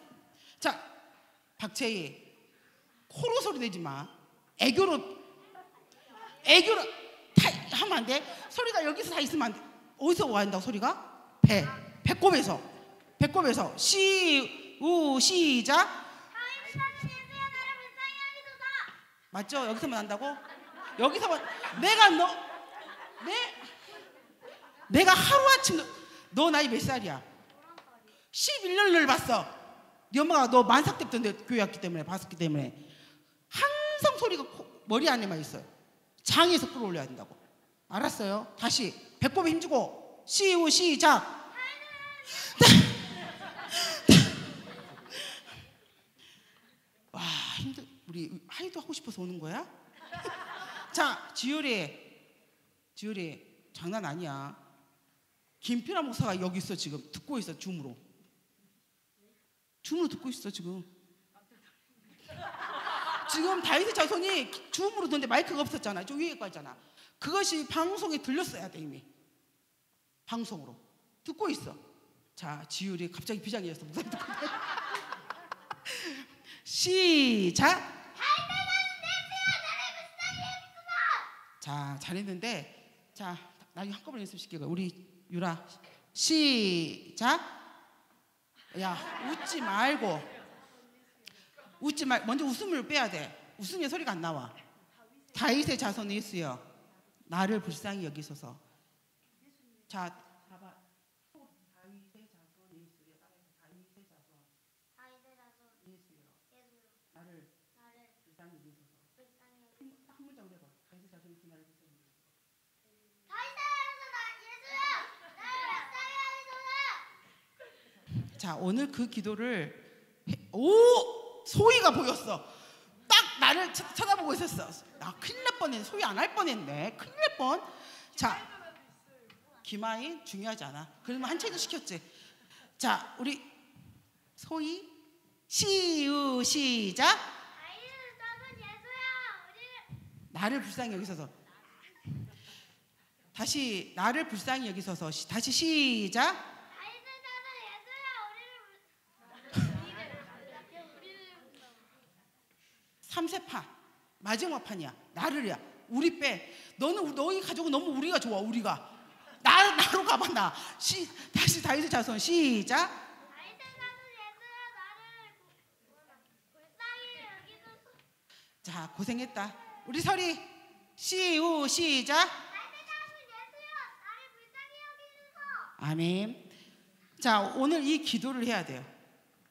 자, 박채희 코로 소리 내지 마. 애교로 하면 안 돼. 소리가 여기서 다 있으면 안 돼. 어디서 와야 한다고 소리가? 배꼽에서 시작. 다윗의 자손 예수여 나를 불쌍히 여기소서. 맞죠? 여기서만 한다고? 여기서만. 내가 하루아침 너 나이 몇 살이야? 11년을 봤어. 네 엄마가 너 만삭 때부터 내 교회 왔기 때문에 봤었기 때문에 항상 소리가 머리 안에만 있어요. 장에서 끌어올려야 된다고. 알았어요? 다시 배꼽에 힘주고 시작. 와, 우리 하이도 하고 싶어서 오는 거야? 자, 지율이 장난 아니야. 김필아 목사가 여기 있어. 지금 듣고 있어. 줌으로 듣고 있어. 지금 다윗의 자손이 줌으로 듣는데 마이크가 없었잖아. 저 위에 거 있잖아. 그것이 방송에 들렸어야 돼. 이미 방송으로 듣고 있어. 자, 지율이 갑자기 비장해졌어. 목사님 듣고 시작. 자, 잘했는데, 자, 나중에 한꺼번에 연습시키고 우리 유라 시작. 야, 웃지 말고 먼저 웃음을 빼야 돼. 웃으면 소리가 안 나와. 다윗의 자손 예수여 나를 불쌍히 여기소서. 자, 봐봐. 다윗의 자손 예수여 나를 불쌍히 여기소서. 한 문장으로 해봐. 다윗의 자손 예수 나를 불쌍히 여기소서. 자, 오늘 그 기도를 소희가 보였어. 딱 나를 쳐다보고 있었어. 나 큰일 날 뻔했네. 소희 안 할 뻔했네. 큰일 날 뻔. 자, 김아인 중요하지 않아. 그러면 한 책도 시켰지. 자, 우리 소희 시작. 나를 불쌍히 여기소서. 다시 나를 불쌍히 여기소서. 다시 시작. 3세판 마지막 판이야. 나를이야. 우리 빼. 너희 가족은 너무 우리가 좋아. 우리가 나로 가봐. 다시 다윗의 자손 시작. 자, 고생했다. 우리 설이 시작. 아멘. 자, 오늘 이 기도를 해야 돼요.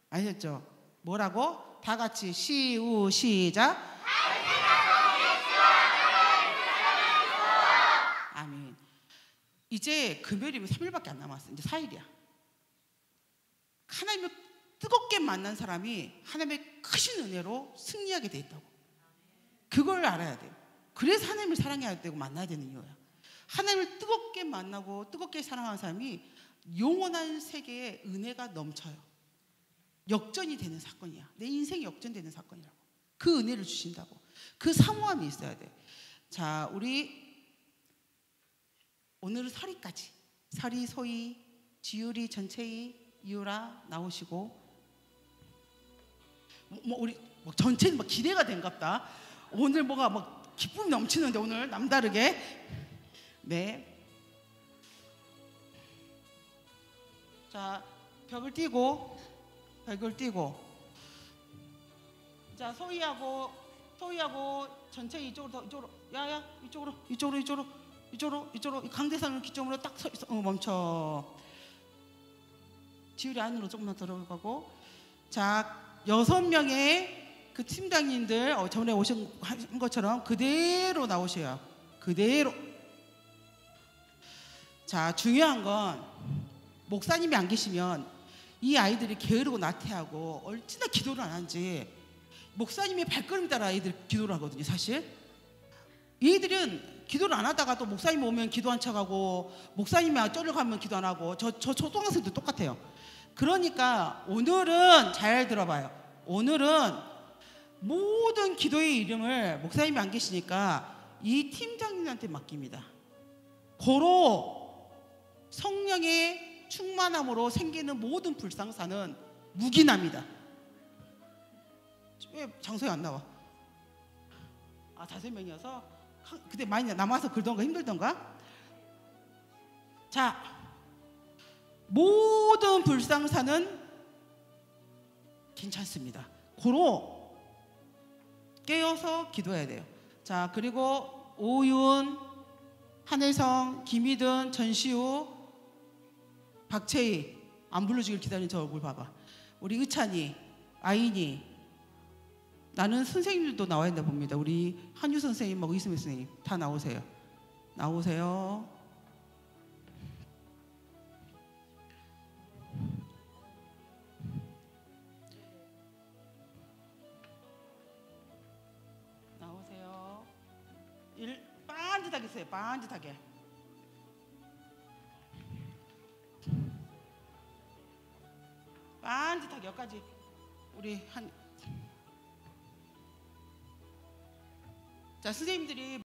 아셨죠? 뭐라고? 다 같이 시작. 아멘. 이제 금요일이면 3일밖에 안 남았어. 이제 4일이야. 하나님을 뜨겁게 만난 사람이 하나님의 크신 은혜로 승리하게 돼 있다고. 그걸 알아야 돼요. 그래서 하나님을 사랑해야 되고 만나야 되는 이유야. 하나님을 뜨겁게 만나고 뜨겁게 사랑하는 사람이 영원한 세계에 은혜가 넘쳐요. 역전이 되는 사건이야. 내 인생이 역전되는 사건이라고. 그 은혜를 주신다고. 그 사모함이 있어야 돼. 자, 우리 오늘은 설이까지. 설이, 소희, 지율이, 전체희, 이유라 나오시고 우리 전체는 기대가 된갑다. 오늘 뭐가 기쁨이 넘치는데 오늘 남다르게. 네. 자, 벽을 띄고 자, 소희하고 전체 이쪽으로 야야 이쪽으로 강대상을 기점으로 딱 서 있어. 멈춰. 지율이 안으로 조금만 들어가고. 자, 6명의 그 팀장님들 전에 오신 것처럼 그대로 나오셔요. 그대로. 자, 중요한 건 목사님이 안 계시면 이 아이들이 게으르고 나태하고 얼마나 기도를 안 하는지. 목사님의 발걸음 따라 아이들 기도를 하거든요. 사실 얘들은 기도를 안 하다가 또 목사님 오면 기도 안 척하고 목사님이 쫄려가면 기도 안 하고 저 초등학생도 똑같아요. 그러니까 오늘은 잘 들어봐요. 오늘은 모든 기도의 이름을 목사님이 안 계시니까 이 팀장님한테 맡깁니다. 고로 성령의 충만함으로 생기는 모든 불상사는 묵인합니다. 왜 장소에 안 나와? 5명이어서 그때 많이 남아서 그러던가 힘들던가? 자, 모든 불상사는 괜찮습니다. 고로 깨어서 기도해야 돼요. 자, 그리고 오윤, 한혜성, 김희든, 전시우, 박채희 안 불러주길 기다리는 저 얼굴 봐봐. 우리 의찬이, 아인이. 나는 선생님들도 나와야 된다 봅니다. 우리 한유 선생님하고 이수미 선생님 다 나오세요. 나오세요. 나오세요. 반듯하게 써요. 반듯하게. 반듯하게 여기까지 우리 자, 선생님들이